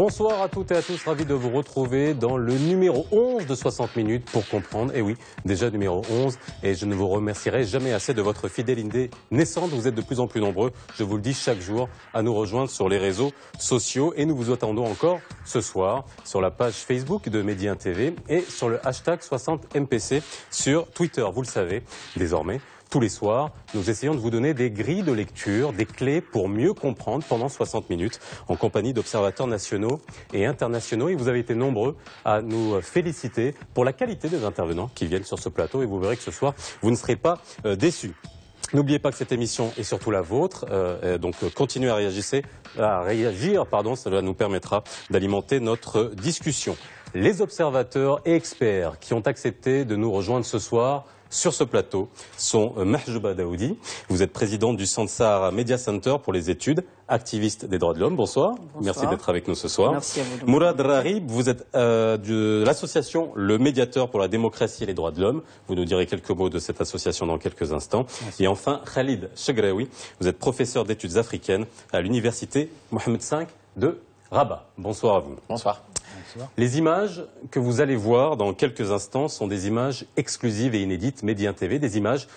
Bonsoir à toutes et à tous, ravi de vous retrouver dans le numéro 11 de 60 minutes pour comprendre. Et oui, déjà numéro 11, et je ne vous remercierai jamais assez de votre fidélité naissante. Vous êtes de plus en plus nombreux, je vous le dis chaque jour, à nous rejoindre sur les réseaux sociaux. Et nous vous attendons encore ce soir sur la page Facebook de Média TV et sur le hashtag 60MPC sur Twitter. Vous le savez désormais. Tous les soirs, nous essayons de vous donner des grilles de lecture, des clés pour mieux comprendre pendant 60 minutes en compagnie d'observateurs nationaux et internationaux. Et vous avez été nombreux à nous féliciter pour la qualité des intervenants qui viennent sur ce plateau. Et vous verrez que ce soir, vous ne serez pas déçus. N'oubliez pas que cette émission est surtout la vôtre, donc continuez à réagir, cela nous permettra d'alimenter notre discussion. Les observateurs et experts qui ont accepté de nous rejoindre ce soir sur ce plateau sont Mahjouba Daoudi, vous êtes présidente du Centre Sahara Media Center pour les études, activiste des droits de l'homme. Bonsoir. Bonsoir. Merci d'être avec nous ce soir. Merci à vous. Mourad Rarib, vous êtes de l'association Le Médiateur pour la démocratie et les droits de l'homme. Vous nous direz quelques mots de cette association dans quelques instants. Merci. Et enfin, Khalid Chegraoui, vous êtes professeur d'études africaines à l'université Mohamed V de Rabat. Bonsoir à vous. Bonsoir. Les images que vous allez voir dans quelques instants sont des images exclusives et inédites Média TV, des images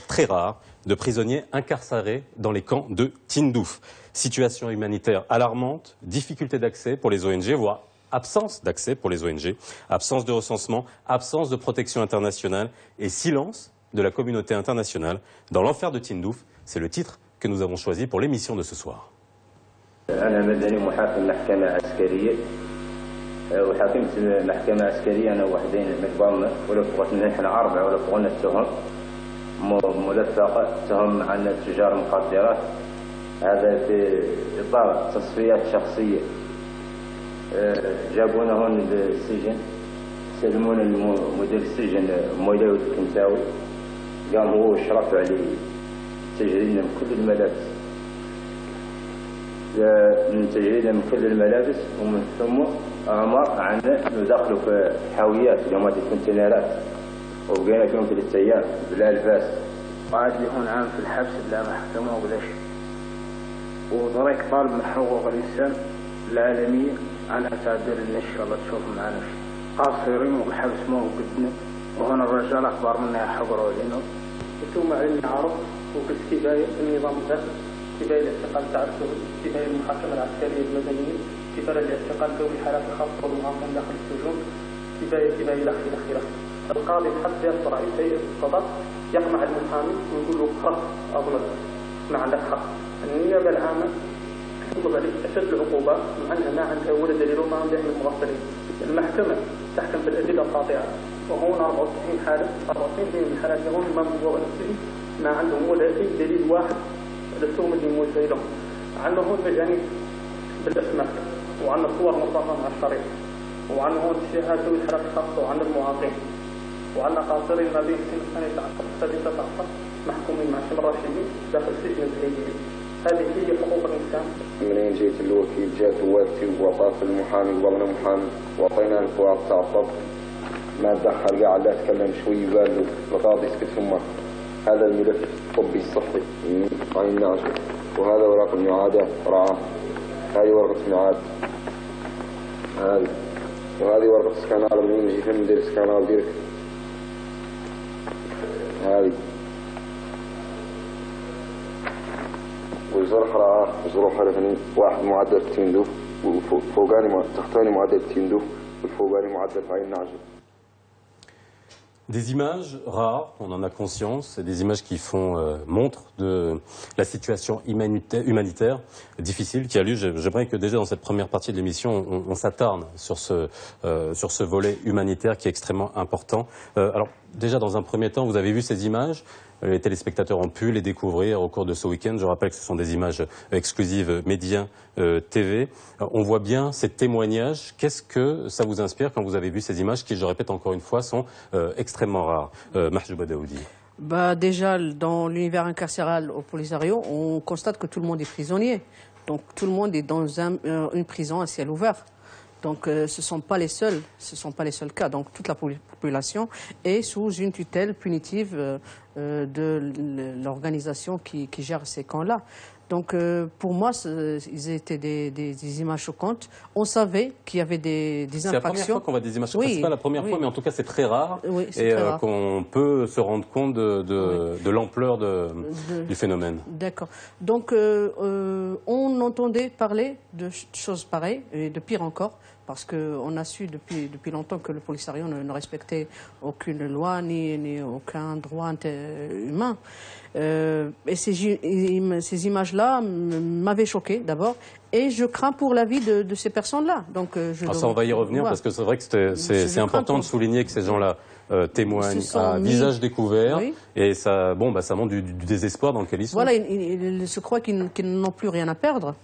très rares de prisonniers incarcérés dans les camps de Tindouf. Situation humanitaire alarmante, difficulté d'accès pour les ONG, voire absence d'accès pour les ONG, absence de recensement, absence de protection internationale et silence de la communauté internationale dans l'enfer de Tindouf. C'est le titre que nous avons choisi pour l'émission de ce soir. وحاكمت محكمة عسكرية أنا وحدين مقبلنا ولفقتنا نحن أربعة ولفقنا التهم ملفقة تهم عن تجار مخدرات. هذا في إطار تصفيات شخصية. جابونا هون للسجن سلمونا مدير السجن مولود الكنتاوي قام هو وشرف علي تجريدنا من كل الملابس من كل الملابس ومن ثم أمر عنا ندخلوا في حاويات اللي هم الكونتينرات وبقينا فيهم 3 أيام بلا لباس. قعد لي هون عام في الحبس بلا محكمة وبلا شيء. وضريك طالب من حقوق الإنسان العالمية على تعبير النشر الله تشوف معنا شيء. قاصرين والحبس ما هو قدنا وهنا الرجال أخبار منا يحضروا لنا. ثم علمي عرض وباستباية النظام ده استباية الاعتقال تعرفه استباية المحاكمة العسكرية المدنية استباية الاعتقال ذوي حالات خاصة والمعاقين داخل السجون استباية إلى آخره. القاضي حتى يصل رئيس هيئة القضاء يقمع المحامي ويقول له خط أظلم ما عندك حق. النيابة العامة تطلب عليك أشد العقوبات مع أنها ما عندها ولا دليل وما عندها من المغفلين. المحكمة تحكم بالأدلة القاطعة وهون 94 حالة 94 من الحالات هون ما من السجن ما عندهم ولا أي دليل واحد للتهم اللي موجهة لهم. عندنا هون مجانين بالأسماء وعندنا صور مصورة مع الشريط وعندنا هون شهادة ذوي الحالات الخاصة وعندنا المعاقين وعندنا قاصرين ما بين سن 12 محكومين مع شمال راشدين داخل سجن الزهيدية. هذه هي حقوق الإنسان. منين جيت الوكيل جات والدتي وطاف المحامي وضمن محامي وعطينا الفواب تاع الضبط ما تدخل قاعد اتكلم شوي وقال له القاضي اسكت ثم هذا الملف الطبي الصحي عين الناشئ وهذا ورق المعادات رعاه. هذه ورقة ميعاد وهذه ورقة سكانال منين جيت ندير سكانال ديرك هذه وزرح رعاه وزروح عرفني واحد معدل تندوف وفوقاني تحتاني معدل تندوف والفوقاني معدل عين الناشئ. Des images rares, on en a conscience, des images qui montrent de la situation humanitaire difficile qui a lieu. J'aimerais que déjà dans cette première partie de l'émission, on s'attarde sur ce volet humanitaire qui est extrêmement important. Alors déjà dans un premier temps, vous avez vu ces images. Les téléspectateurs ont pu les découvrir au cours de ce week-end. Je rappelle que ce sont des images exclusives Média TV. On voit bien ces témoignages. Qu'est-ce que ça vous inspire quand vous avez vu ces images qui, je répète encore une fois, sont extrêmement rares. Mahjouba Daoudi. Déjà, dans l'univers incarcéral au Polisario, on constate que tout le monde est prisonnier. Donc tout le monde est dans une prison à ciel ouvert. Donc ce ne sont pas les seuls cas. Donc toute la population est sous une tutelle punitive de l'organisation qui gère ces camps-là. Donc pour moi, ils étaient des images choquantes. On savait qu'il y avait des infractions. C'est la première fois qu'on voit des images choquantes. Oui, c'est pas la première fois, mais en tout cas c'est très rare. Oui, et qu'on peut se rendre compte de l'ampleur du phénomène. D'accord. Donc on entendait parler de choses pareilles, et de pire encore, parce qu'on a su depuis longtemps que le Polisario ne respectait aucune loi ni aucun droit humain. Et ces images-là m'avaient choqué d'abord, et je crains pour la vie de ces personnes-là. Donc, ça, on va y revenir, parce que c'est vrai que c'est important de souligner que ces gens-là témoignent à visage découvert, oui. Et ça, ça montre du désespoir dans lequel ils sont. Voilà, ils se croient qu'ils n'ont plus rien à perdre.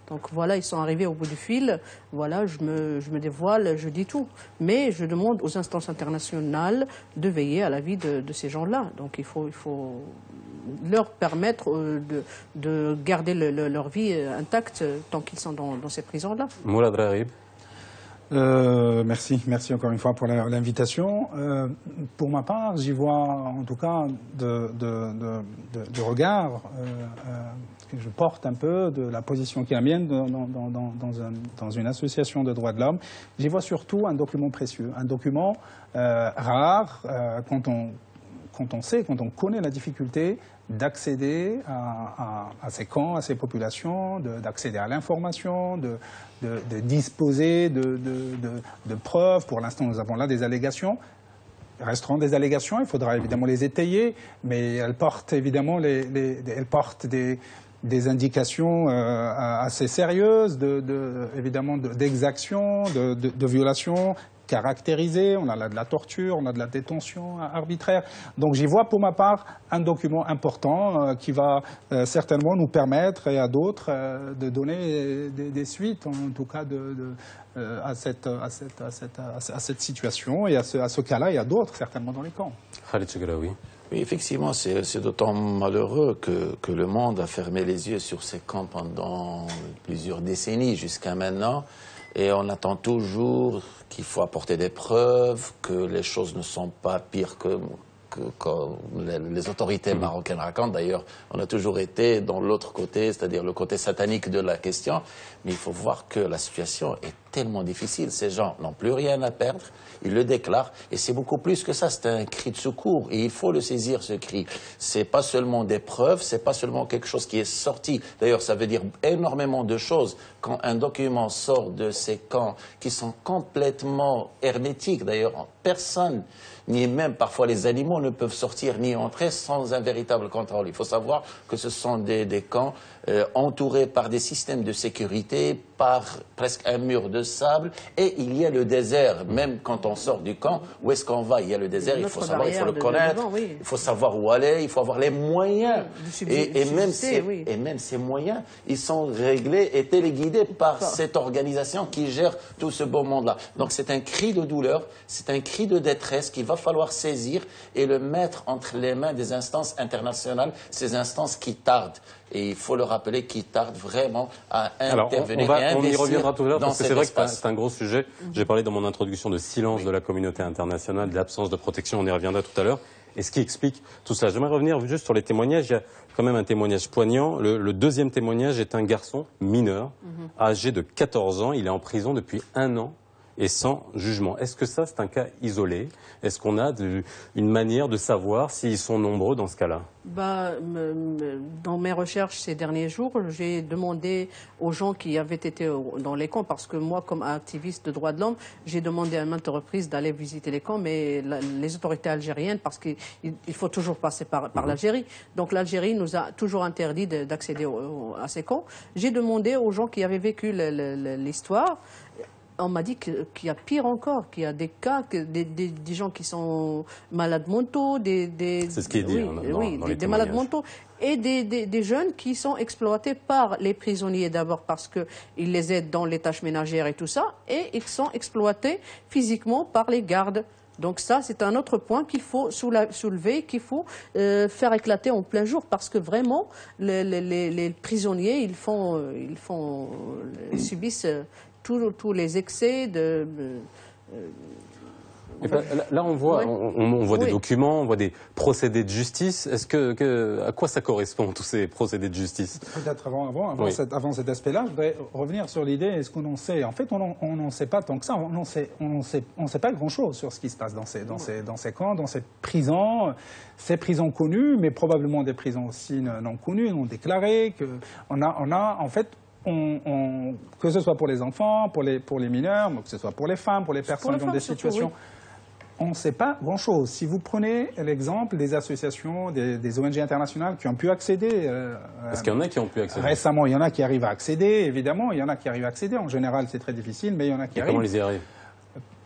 Donc voilà, ils sont arrivés au bout du fil. Voilà, je me dévoile, je dis tout. Mais je demande aux instances internationales de veiller à la vie de ces gens-là. Donc il faut leur permettre de garder leur vie intacte tant qu'ils sont dans ces prisons-là. Moulad Rarib. Merci encore une fois pour l'invitation. Pour ma part, j'y vois en tout cas de regard que je porte un peu de la position qui est la mienne dans une association de droits de l'homme. J'y vois surtout un document précieux, un document rare quand on connaît la difficulté d'accéder à ces camps, à ces populations, d'accéder à l'information, de disposer de preuves. Pour l'instant, nous avons là des allégations. Resteront des allégations, il faudra évidemment les étayer, mais elles portent évidemment elles portent des indications assez sérieuses, évidemment d'exactions, de violations caractérisées. On a de la torture, on a de la détention arbitraire. Donc j'y vois pour ma part un document important qui va certainement nous permettre, et à d'autres, de donner des suites, en tout cas à cette situation et à ce cas-là et à d'autres certainement dans les camps. Khalid Chegraoui. Oui, effectivement, c'est d'autant malheureux que le monde a fermé les yeux sur ces camps pendant plusieurs décennies jusqu'à maintenant. Et on attend toujours qu'il faut apporter des preuves, que les choses ne sont pas pires que les autorités marocaines racontent. D'ailleurs, on a toujours été dans l'autre côté, c'est-à-dire le côté satanique de la question. Mais il faut voir que la situation est tellement difficile. Ces gens n'ont plus rien à perdre, ils le déclarent. Et c'est beaucoup plus que ça, c'est un cri de secours. Et il faut le saisir, ce cri. C'est pas seulement des preuves, c'est pas seulement quelque chose qui est sorti. D'ailleurs, ça veut dire énormément de choses. Quand un document sort de ces camps qui sont complètement hermétiques, d'ailleurs, personne, ni même parfois les animaux ne peuvent sortir ni entrer sans un véritable contrôle. Il faut savoir que ce sont des camps entourés par des systèmes de sécurité, par presque un mur de sable, et il y a le désert. Même quand on sort du camp, où est-ce qu'on va? Il y a le désert, il faut savoir, il faut le connaître, oui. Il faut savoir où aller, il faut avoir les moyens. Et même ces moyens, ils sont réglés et téléguidés par cette organisation qui gère tout ce beau monde-là. Donc c'est un cri de douleur, c'est un cri de détresse qu'il va falloir saisir et le mettre entre les mains des instances internationales, ces instances qui tardent. Et il faut le rappeler, qui tardent vraiment à intervenir. On y reviendra tout à l'heure, parce que c'est vrai que c'est un gros sujet. J'ai parlé dans mon introduction de silence de la communauté internationale, d'absence de protection, on y reviendra tout à l'heure. Et ce qui explique tout ça. J'aimerais revenir juste sur les témoignages. Il y a quand même un témoignage poignant. Le deuxième témoignage est un garçon mineur, âgé de 14 ans. Il est en prison depuis 1 an et sans jugement. Est-ce que ça, c'est un cas isolé? Est-ce qu'on a une manière de savoir s'ils sont nombreux dans ce cas-là? Dans mes recherches ces derniers jours, j'ai demandé aux gens qui avaient été dans les camps, parce que moi, comme activiste de droits de l'homme, j'ai demandé à maintes reprises d'aller visiter les camps, mais les autorités algériennes, parce qu'il faut toujours passer par l'Algérie, donc l'Algérie nous a toujours interdit d'accéder à ces camps. J'ai demandé aux gens qui avaient vécu l'histoire. On m'a dit qu'il y a pire encore, qu'il y a des cas, des gens qui sont malades mentaux, c'est ce qui est dit des malades mentaux, et des jeunes qui sont exploités par les prisonniers d'abord parce qu'ils les aident dans les tâches ménagères et tout ça, et ils sont exploités physiquement par les gardes. Donc ça, c'est un autre point qu'il faut soulever, qu'il faut faire éclater en plein jour, parce que vraiment, les prisonniers, ils subissent tous les excès Là, on voit, on voit des Oui. documents, on voit des procédés de justice. À quoi ça correspond, tous ces procédés de justice? Peut-être avant cet aspect-là, je voudrais revenir sur l'idée, est-ce qu'on en sait? En fait, on n'en sait pas tant que ça. On sait pas grand-chose sur ce qui se passe dans ces camps, dans ces prisons. Ces prisons connues, mais probablement des prisons aussi non connues, non déclarées. On a, en fait, que ce soit pour les enfants, pour les mineurs, que ce soit pour les femmes, pour les personnes dans des situations... Surtout, oui. On ne sait pas grand-chose. Si vous prenez l'exemple des associations, des ONG internationales qui ont pu accéder... Parce qu'il y en a qui ont pu accéder. Récemment, il y en a qui arrivent à accéder, évidemment. Il y en a qui arrivent à accéder. En général, c'est très difficile, mais il y en a qui arrivent. Comment ils y arrivent?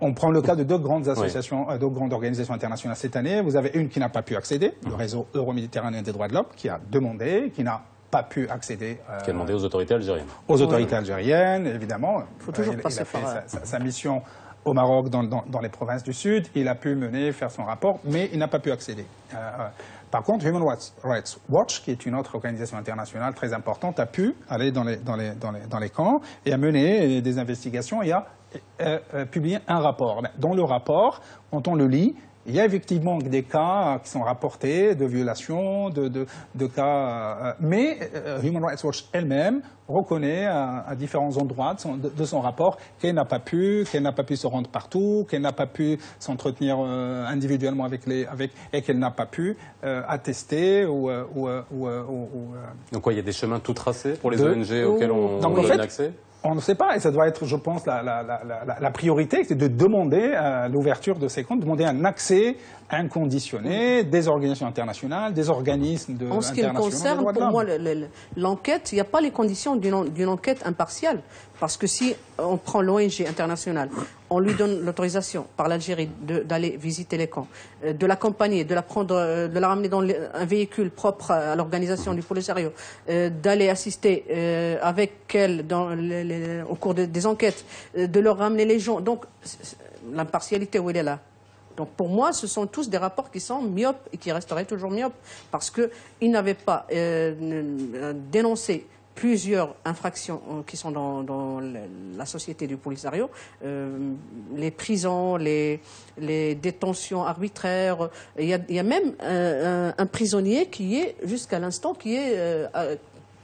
On prend le cas de deux grandes associations, deux grandes organisations internationales cette année. Vous avez une qui n'a pas pu accéder, le réseau euro-méditerranéen des droits de l'homme, qui a demandé, qui n'a pas pu accéder... Qui a demandé aux autorités algériennes. Aux autorités algériennes, évidemment. Il faut toujours passer il a fait par... sa mission au Maroc, dans les provinces du Sud. Il a pu faire son rapport, mais il n'a pas pu accéder. Par contre, Human Rights Watch, qui est une autre organisation internationale très importante, a pu aller dans les camps et a mené des investigations et a publié un rapport. Dans le rapport, quand on le lit, il y a effectivement des cas qui sont rapportés de violations, de cas... mais Human Rights Watch elle-même reconnaît à différents endroits de son rapport qu'elle n'a pas pu se rendre partout, qu'elle n'a pas pu s'entretenir individuellement et qu'elle n'a pas pu attester ou Donc quoi, il y a des chemins tout tracés pour les ONG auxquels on donne accès? On ne sait pas, et ça doit être, je pense, la priorité, c'est de demander l'ouverture de ces comptes, demander un accès inconditionné des organisations internationales, des organismes En ce qui me concerne, pour moi, l'enquête, il n'y a pas les conditions d'une enquête impartiale. Parce que si on prend l'ONG internationale, on lui donne l'autorisation par l'Algérie d'aller visiter les camps, de l'accompagner, de la ramener dans un véhicule propre à l'organisation du Polisario, d'aller assister avec elle au cours des enquêtes, de leur ramener les gens. Donc, l'impartialité, où elle est là? Donc pour moi, ce sont tous des rapports qui sont myopes et qui resteraient toujours myopes parce qu'ils n'avaient pas dénoncé plusieurs infractions qui sont dans la société du Polisario, les prisons, les détentions arbitraires. Il y a même un prisonnier qui est, jusqu'à l'instant,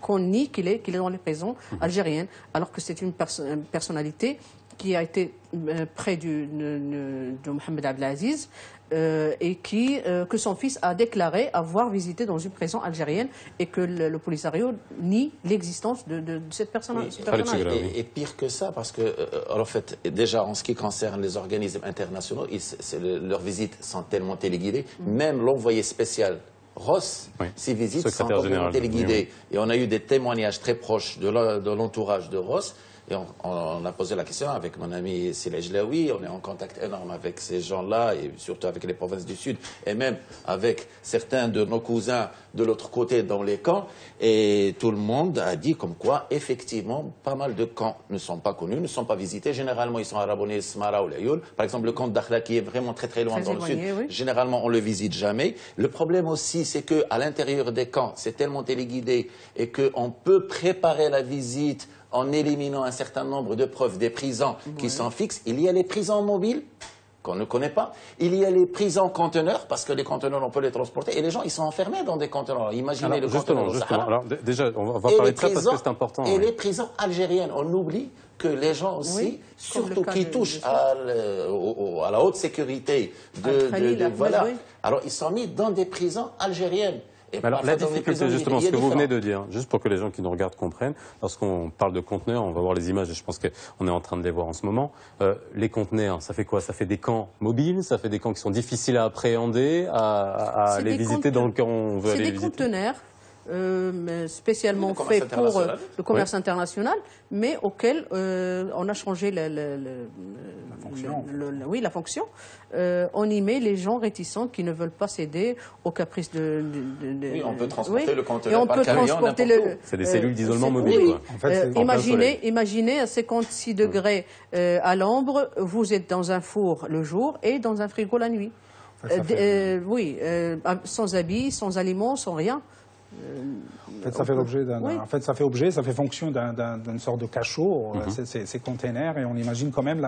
qu'on nie qu'il est dans les prisons algériennes, alors que c'est une personnalité qui a été près de Mohamed Abdelaziz et que son fils a déclaré avoir visité dans une prison algérienne et que le Polisario nie l'existence de cette personne. Oui. Et pire que ça, parce que, en fait, déjà en ce qui concerne les organismes internationaux, leurs visites sont tellement téléguidées, même l'envoyé spécial Ross, ses visites sont complètement téléguidées. Et on a eu des témoignages très proches de l'entourage de Ross. Et on a posé la question avec mon ami Silej Laoui, on est en contact énorme avec ces gens-là, et surtout avec les provinces du Sud, et même avec certains de nos cousins de l'autre côté dans les camps. Et tout le monde a dit comme quoi, effectivement, pas mal de camps ne sont pas connus, ne sont pas visités. Généralement, ils sont à Raboni, Smara ou Layoul. Par exemple, le camp d'Akhla, qui est vraiment très très loin dans le Sud, généralement, on ne le visite jamais. Le problème aussi, c'est qu'à l'intérieur des camps, c'est tellement téléguidé et qu'on peut préparer la visite en éliminant un certain nombre de preuves des prisons qui sont fixes. Il y a les prisons mobiles, qu'on ne connaît pas. Il y a les prisons conteneurs, parce que les conteneurs, on peut les transporter. Et les gens, ils sont enfermés dans des conteneurs. Imaginez le conteneur au Sahara. Alors, déjà, on va parler de ça parce que c'est important. Et les prisons algériennes, on oublie que les gens aussi, surtout qui touchent à la haute sécurité, voilà. Alors, ils sont mis dans des prisons algériennes. Alors, la difficulté, justement, ce que vous venez de dire, juste pour que les gens qui nous regardent comprennent, lorsqu'on parle de conteneurs, on va voir les images et je pense qu'on est en train de les voir en ce moment. Les conteneurs, ça fait quoi? Ça fait des camps mobiles, ça fait des camps qui sont difficiles à appréhender, à les visiter dans le camp où on veut aller les visiter. C'est des conteneurs spécialement faits pour le commerce international, mais auquel on a changé la fonction. On y met les gens réticents qui ne veulent pas céder aux caprices Oui, on peut transporter le conteneur par camion n'importe où. C'est des cellules d'isolement mobile. Oui. En fait, imaginez à 56 degrés à l'ombre, vous êtes dans un four le jour et dans un frigo la nuit. Sans habits, sans aliments, sans rien. En fait, ça fait fonction d'une sorte de cachot, ces containers, et on imagine quand même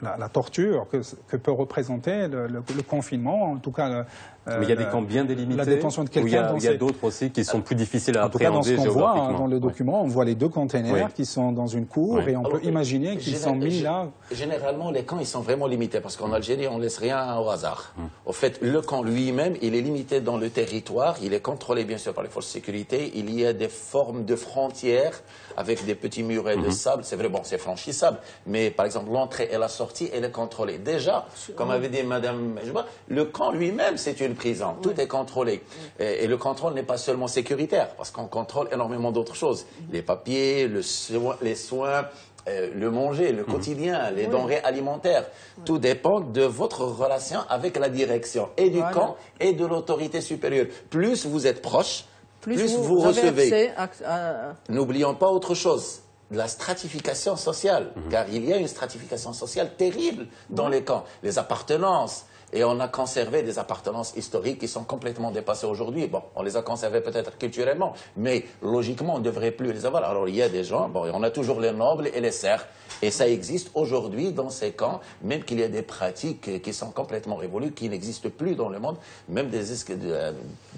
la torture que peut représenter le confinement, en tout cas. Mais il y a des camps bien délimités. La détention de quelqu'un. Il y a d'autres aussi qui sont plus difficiles à appréhender. En tout cas, dans ce qu'on voit dans le oui. document, on voit les 2 containers qui sont dans une cour et on peut imaginer qu'ils sont mis là. Généralement, les camps, ils sont vraiment limités parce qu'en Algérie, on ne laisse rien au hasard. Au fait, le camp lui-même, il est limité dans le territoire, il est contrôlé bien sûr par les forces de sécurité. Il y a des formes de frontières avec des petits murets de sable. C'est vrai, bon, c'est franchissable, mais par exemple, l'entrée et la sortie, elle est contrôlée. Déjà, comme avait dit Madame Mejba, le camp lui-même, c'est une prison. Tout est contrôlé. Et le contrôle n'est pas seulement sécuritaire, parce qu'on contrôle énormément d'autres choses. Les papiers, les soins, le manger, le quotidien, les denrées alimentaires. Tout dépend de votre relation avec la direction et du camp et de l'autorité supérieure. Plus vous êtes proche, plus vous recevez. N'oublions pas autre chose. La stratification sociale, car il y a une stratification sociale terrible dans les camps. Les appartenances, et on a conservé des appartenances historiques qui sont complètement dépassées aujourd'hui. Bon, on les a conservées peut-être culturellement, mais logiquement, on ne devrait plus les avoir. Alors, il y a des gens, bon, on a toujours les nobles et les serfs, et ça existe aujourd'hui dans ces camps, même qu'il y a des pratiques qui sont complètement révolues, qui n'existent plus dans le monde, même des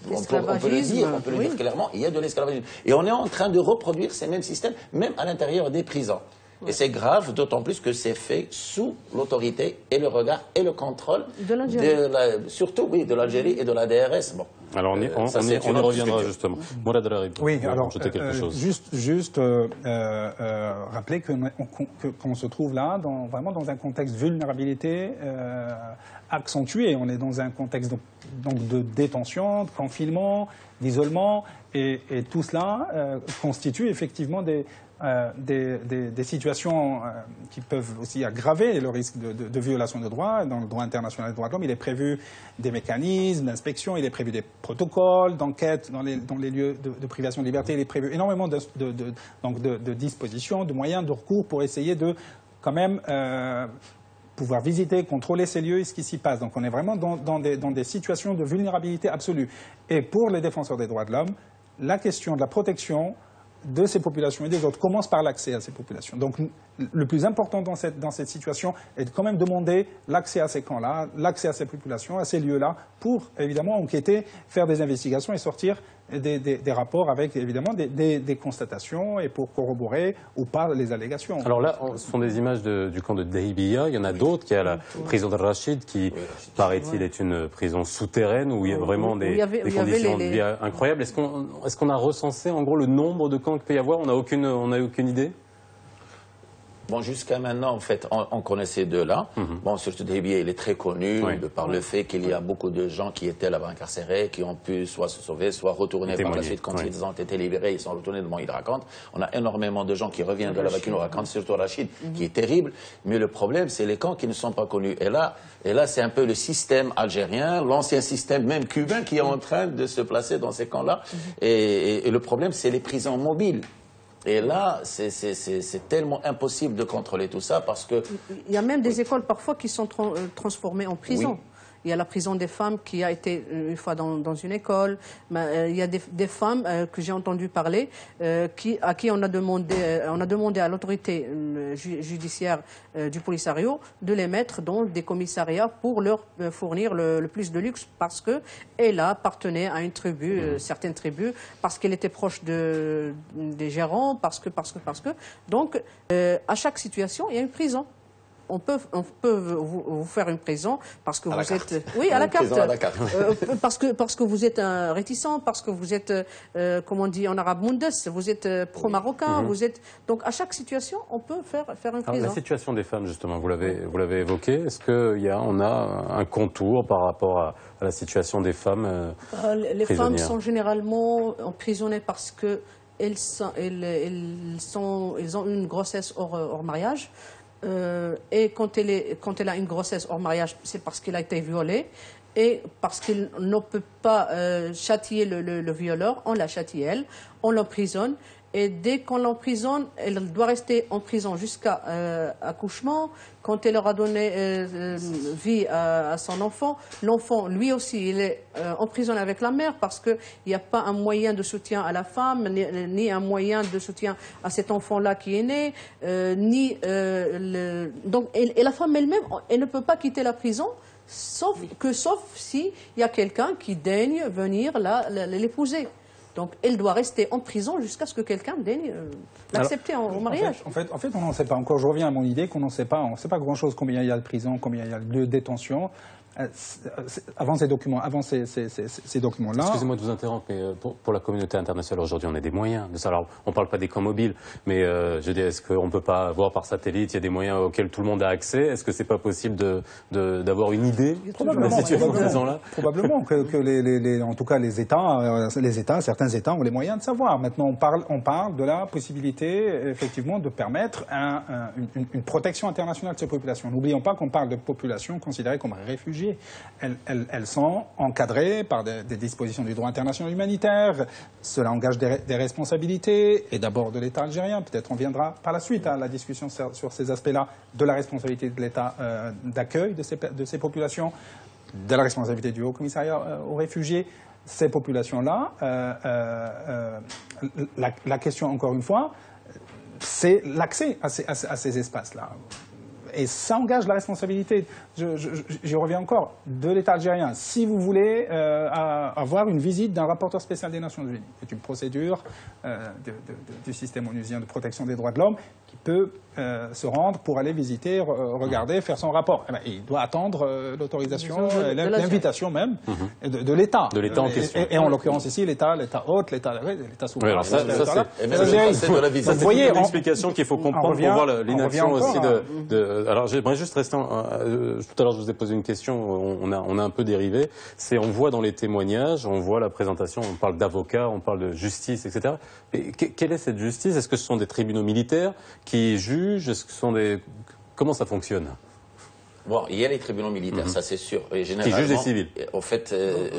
on peut le dire clairement, il y a de l'esclavagisme. Et on est en train de reproduire ces mêmes systèmes, même à l'intérieur des prisons. Et c'est grave, d'autant plus que c'est fait sous l'autorité et le regard et le contrôle de l'Algérie. Surtout, oui, de l'Algérie et de la DRS. Bon. Alors on y reviendra justement. Mourad El-Arabi, oui, alors quelque chose. juste rappeler qu'on se trouve là vraiment dans un contexte de vulnérabilité accentué. On est dans un contexte donc de détention, de confinement, d'isolement, et tout cela constitue effectivement des situations qui peuvent aussi aggraver le risque de violation de droits. Dans le droit international des droits de l'homme, il est prévu des mécanismes d'inspection, il est prévu des protocoles d'enquête dans les lieux de privation de liberté, il est prévu énormément de dispositions, de moyens, de recours pour essayer de quand même pouvoir visiter, contrôler ces lieux et ce qui s'y passe. Donc on est vraiment dans des situations de vulnérabilité absolue. Et pour les défenseurs des droits de l'homme, la question de la protection de ces populations et des autres commence par l'accès à ces populations. Donc le plus important dans cette situation est de quand même demander l'accès à ces camps-là, l'accès à ces populations, à ces lieux-là, pour évidemment enquêter, faire des investigations et sortir des rapports avec évidemment des constatations et pour corroborer ou pas les allégations. Alors là, ce sont des images du camp de Dahibia. Il y en a d'autres. Il y a la prison de Rachid qui, paraît-il, est une prison souterraine où il y a vraiment des conditions de vie incroyables. Est-ce qu'on a recensé en gros le nombre de camps qu'il peut y avoir? On n'a aucune idée? Bon, jusqu'à maintenant, en fait, on connaît ces deux-là. Bon, surtout Dahibia, il est très connu par le fait qu'il y a beaucoup de gens qui étaient là-bas incarcérés, qui ont pu soit se sauver, soit retourner par la suite. Quand ils ont été libérés, ils sont retournés devant, ils racontent. On a énormément de gens qui reviennent de là-bas, qui nous racontent, surtout Rachid, qui est terrible. Mais le problème, c'est les camps qui ne sont pas connus. Et là, c'est un peu le système algérien, l'ancien système même cubain, qui est en train de se placer dans ces camps-là. Et le problème, c'est les prisons mobiles. Et là, c'est tellement impossible de contrôler tout ça parce que... Il y a même des écoles parfois qui sont transformées en prison. Oui. Il y a la prison des femmes qui a été une fois dans une école. Il y a des femmes que j'ai entendu parler à qui on a demandé à l'autorité judiciaire du Polisario de les mettre dans des commissariats pour leur fournir le plus de luxe parce qu'elle appartenait à une tribu, certaines tribus, parce qu'elle était proche des gérants, parce que. Donc, à chaque situation, il y a une prison. On peut vous faire une prison parce que vous êtes... Oui, à la carte. Parce que vous êtes un réticent, parce que vous êtes, comment on dit en arabe, mundes, vous êtes pro-marocain, vous êtes... Donc, à chaque situation, on peut faire une prison. Alors, la situation des femmes, justement, vous l'avez évoqué. Est-ce qu'on a un contour par rapport à la situation des femmes les femmes sont généralement emprisonnées parce que elles ont une grossesse hors mariage. Et quand elle a une grossesse hors mariage, c'est parce qu'elle a été violée et parce qu'elle ne peut pas châtier le violeur, on la châtie elle, on l'emprisonne Et dès qu'on l'emprisonne, elle doit rester en prison jusqu'à accouchement. Quand elle aura donné vie à son enfant, l'enfant, lui aussi, il est emprisonné avec la mère parce qu'il n'y a pas un moyen de soutien à la femme, ni un moyen de soutien à cet enfant-là qui est né, Donc, et la femme elle-même, elle ne peut pas quitter la prison, sauf s'il y a quelqu'un qui daigne venir l'épouser. Donc, elle doit rester en prison jusqu'à ce que quelqu'un daigne l'accepter au mariage. En fait, on n'en sait pas encore. Je reviens à mon idée qu'on n'en sait pas. On ne sait pas grand-chose combien il y a de prisons, combien il y a de lieux de détention. Avant ces documents-là. Excusez-moi de vous interrompre, mais pour la communauté internationale aujourd'hui, on a des moyens de ça. Alors, on ne parle pas des camps mobiles, mais je veux dire, est-ce qu'on ne peut pas voir par satellite, il y a des moyens auxquels tout le monde a accès? Est-ce que c'est pas possible d'avoir une idée de la situation de ces gens-là? Probablement que en tout cas les États, certains États ont les moyens de savoir. Maintenant, on parle de la possibilité, effectivement, de permettre une protection internationale de ces populations. N'oublions pas qu'on parle de populations considérées comme réfugiées. Elles sont encadrées par des dispositions du droit international humanitaire. Cela engage des responsabilités, et d'abord de l'État algérien. Peut-être on viendra par la suite à la discussion sur ces aspects-là, de la responsabilité de l'État d'accueil de ces populations, de la responsabilité du Haut-Commissariat aux réfugiés. Ces populations-là, la question, encore une fois, c'est l'accès à ces espaces-là. Et ça engage la responsabilité, j'y reviens encore, de l'État algérien. Si vous voulez avoir une visite d'un rapporteur spécial des Nations Unies, c'est une procédure du système onusien de protection des droits de l'homme qui peut se rendre pour aller visiter, regarder, faire son rapport. Eh bien, il doit attendre l'autorisation, l'invitation même de l'État. De l'État en question. Et en l'occurrence ici, l'État hôte, l'État souverain. Oui, alors ça c'est vous voyez, une explication qu'il faut comprendre pour voir l'inaction aussi Alors j'aimerais juste rester... tout à l'heure, je vous ai posé une question, on a un peu dérivé. On voit dans les témoignages, on voit la présentation, on parle d'avocats, on parle de justice, etc. Et quelle est cette justice? Est-ce que ce sont des tribunaux militaires qui jugent? Est-ce que ce sont des... Comment ça fonctionne? Bon, il y a les tribunaux militaires, ça c'est sûr. Et qui jugent des civils. En fait,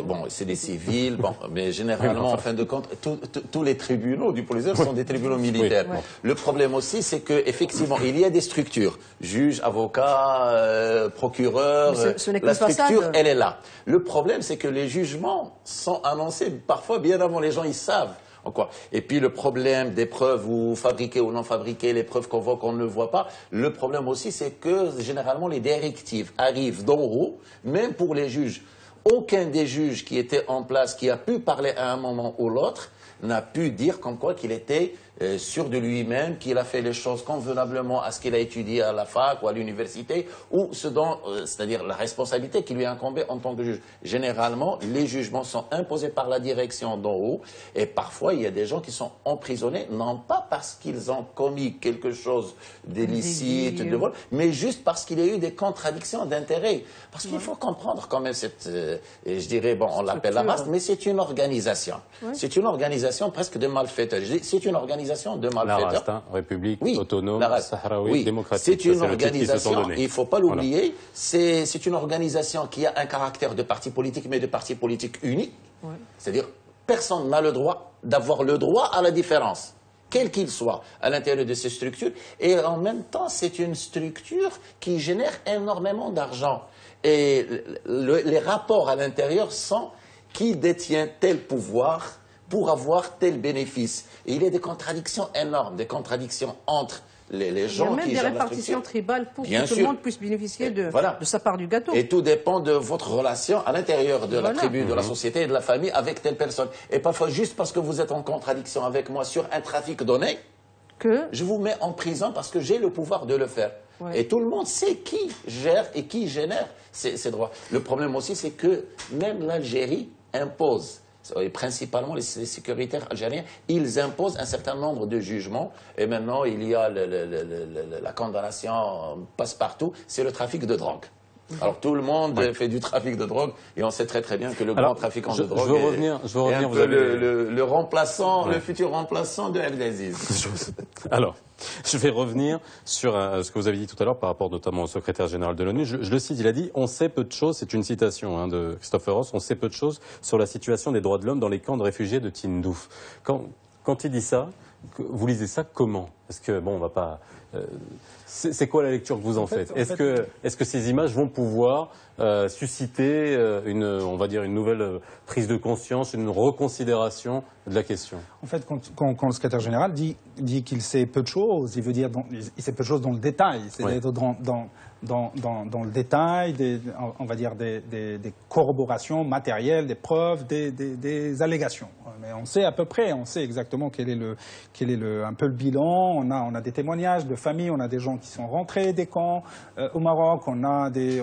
bon, c'est des civils, bon, mais généralement, en fin de compte, tous les tribunaux du Polisario sont des tribunaux militaires. Oui. Le problème aussi, c'est que effectivement, il y a des structures, juges, avocats, procureurs. La structure, elle est là. Le problème, c'est que les jugements sont annoncés parfois bien avant les gens, ils savent. Et puis le problème des preuves, ou fabriquées ou non fabriquées, les preuves qu'on voit qu'on ne voit pas, le problème aussi c'est que généralement les directives arrivent d'en haut, même pour les juges. Aucun des juges qui étaient en place, qui a pu parler à un moment ou l'autre, n'a pu dire comme quoi qu'il était sûr de lui-même, qu'il a fait les choses convenablement à ce qu'il a étudié à la fac ou à l'université, ou c'est-à-dire la responsabilité qui lui incombait en tant que juge. Généralement, les jugements sont imposés par la direction d'en haut, et parfois il y a des gens qui sont emprisonnés, non pas parce qu'ils ont commis quelque chose d'illicite, de vol, mais juste parce qu'il y a eu des contradictions d'intérêts. Parce qu'il faut comprendre quand même je dirais, bon, on l'appelle la race, mais c'est une organisation. C'est une organisation presque de malfaiteurs. C'est une organisation de malfaiteurs. La RAST, République autonome sahraoui démocratique. C'est une organisation, il ne faut pas l'oublier, c'est une organisation qui a un caractère de parti politique, mais de parti politique unique. C'est-à-dire, personne n'a le droit d'avoir le droit à la différence, quel qu'il soit, à l'intérieur de ces structures. Et en même temps, c'est une structure qui génère énormément d'argent. Et les rapports à l'intérieur sont qui détient tel pouvoir pour avoir tel bénéfice. Et il y a des contradictions énormes, des contradictions entre les gens qui gèrent la structure. Il y a même des répartitions tribales pour que tout le monde puisse bénéficier de sa part du gâteau. Et tout dépend de votre relation à l'intérieur de la tribu, de la société et de la famille avec telle personne. Et parfois, juste parce que vous êtes en contradiction avec moi sur un trafic donné, je vous mets en prison parce que j'ai le pouvoir de le faire. Et tout le monde sait qui gère et qui génère ces droits. Le problème aussi, c'est que même l'Algérie impose, et principalement les sécuritaires algériens, ils imposent un certain nombre de jugements. Et maintenant, il y a la condamnation passe-partout, c'est le trafic de drogue. Alors tout le monde fait du trafic de drogue et on sait très très bien que le grand trafiquant de drogue est un peu le remplaçant, le futur remplaçant de Abdelaziz. Alors, je vais revenir sur ce que vous avez dit tout à l'heure par rapport notamment au secrétaire général de l'ONU. Je le cite, il a dit « On sait peu de choses », c'est une citation de Christopher Ross, « On sait peu de choses sur la situation des droits de l'homme dans les camps de réfugiés de Tindouf ». Quand il dit ça, vous lisez ça comment? Parce que, bon, on va pas... c'est quoi la lecture que vous en faites? Est-ce que ces images vont pouvoir susciter on va dire une nouvelle prise de conscience, une reconsidération de la question? En fait, quand le secrétaire général dit qu'il sait peu de choses, il veut dire il sait peu de choses dans le détail. C'est-à-dire dans le détail, on va dire des corroborations matérielles, des preuves, des allégations. Mais on sait à peu près, on sait exactement quel est un peu le bilan. On a des témoignages de familles, on a des gens qui sont rentrés des camps au Maroc, on a des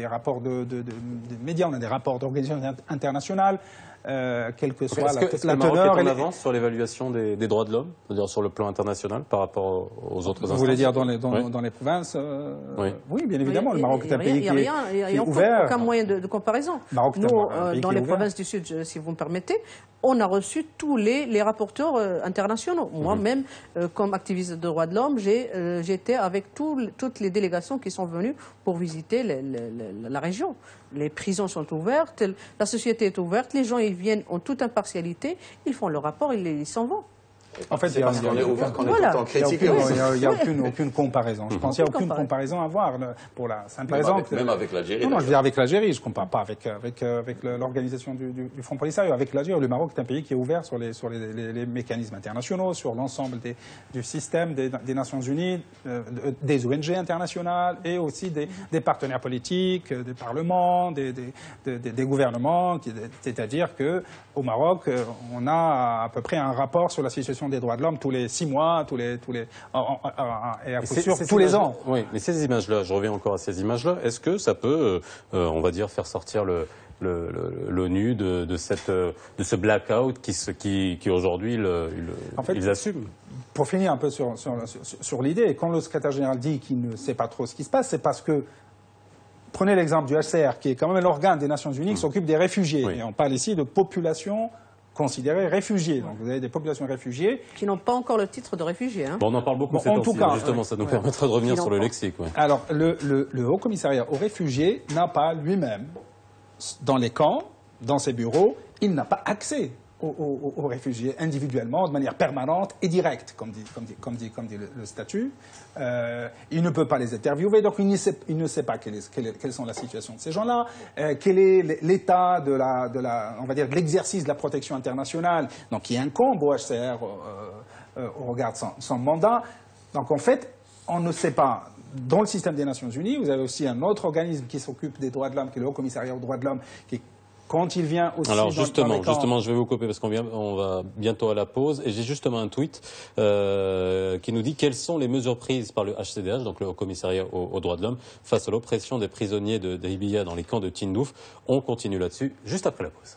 rapports de médias, on a des rapports d'organisations internationales. Quelle que soit la teneur. Est-ce que le Maroc est en avance sur l'évaluation des droits de l'homme, c'est-à-dire sur le plan international par rapport aux autres instances? Vous voulez dire dans les provinces? Oui, bien évidemment. Le Maroc est un pays qui est ouvert. Il n'y a aucun moyen de comparaison. Nous, dans les provinces du Sud, si vous me permettez, on a reçu tous les rapporteurs internationaux. Moi-même, comme activiste de droits de l'homme, j'étais avec toutes les délégations qui sont venues pour visiter la région. Les prisons sont ouvertes, la société est ouverte, les gens ils viennent en toute impartialité, ils font leur rapport, ils s'en vont. En fait, c'est parce qu'on est ouvert qu'on est tout le temps critiqué. Il n'y a aucune comparaison. Je pense qu'il n'y a aucune comparaison à voir pour la simple raison. Même avec l'Algérie. Non, je veux dire avec l'Algérie. Je ne compare pas avec l'organisation du Front Polisario. Avec l'Algérie, le Maroc est un pays qui est ouvert sur les mécanismes internationaux, sur l'ensemble du système des Nations Unies, des ONG internationales et aussi des partenaires politiques, des parlements, des gouvernements. C'est-à-dire qu'au Maroc, on a à peu près un rapport sur la situation des droits de l'homme tous les 6 mois, tous les ans. Oui, mais ces images-là, je reviens encore à ces images-là, est-ce que ça peut, on va dire, faire sortir l'ONU de ce blackout qui aujourd'hui, ils assument? Pour finir un peu sur l'idée, quand le secrétaire général dit qu'il ne sait pas trop ce qui se passe, c'est parce que prenez l'exemple du HCR, qui est quand même l'organe des Nations Unies qui s'occupe des réfugiés. Oui. Et on parle ici de populations considérées réfugiés. Donc vous avez des populations réfugiées qui n'ont pas encore le titre de réfugié. Hein. Bon, on en parle beaucoup. En tout cas, justement, ça nous permettra de revenir sur le lexique. Ouais. Alors, le Haut Commissariat aux réfugiés n'a pas lui-même, dans les camps, dans ses bureaux, il n'a pas accès aux réfugiés individuellement, de manière permanente et directe, comme dit le statut. Il ne peut pas les interviewer, donc il ne sait pas quelles sont la situation de ces gens-là, quel est l'état on va dire, de l'exercice de la protection internationale, donc qui incombe au HCR au regard de son mandat. Donc en fait, on ne sait pas. Dans le système des Nations Unies, vous avez aussi un autre organisme qui s'occupe des droits de l'homme, qui est le Haut Commissariat aux droits de l'homme, qui quand il vient aussi... Alors justement, je vais vous couper parce on va bientôt à la pause. Et j'ai justement un tweet qui nous dit quelles sont les mesures prises par le HCDH, donc le Haut Commissariat aux droits de l'homme, face à l'oppression des prisonniers de Libya dans les camps de Tindouf. On continue là-dessus juste après la pause.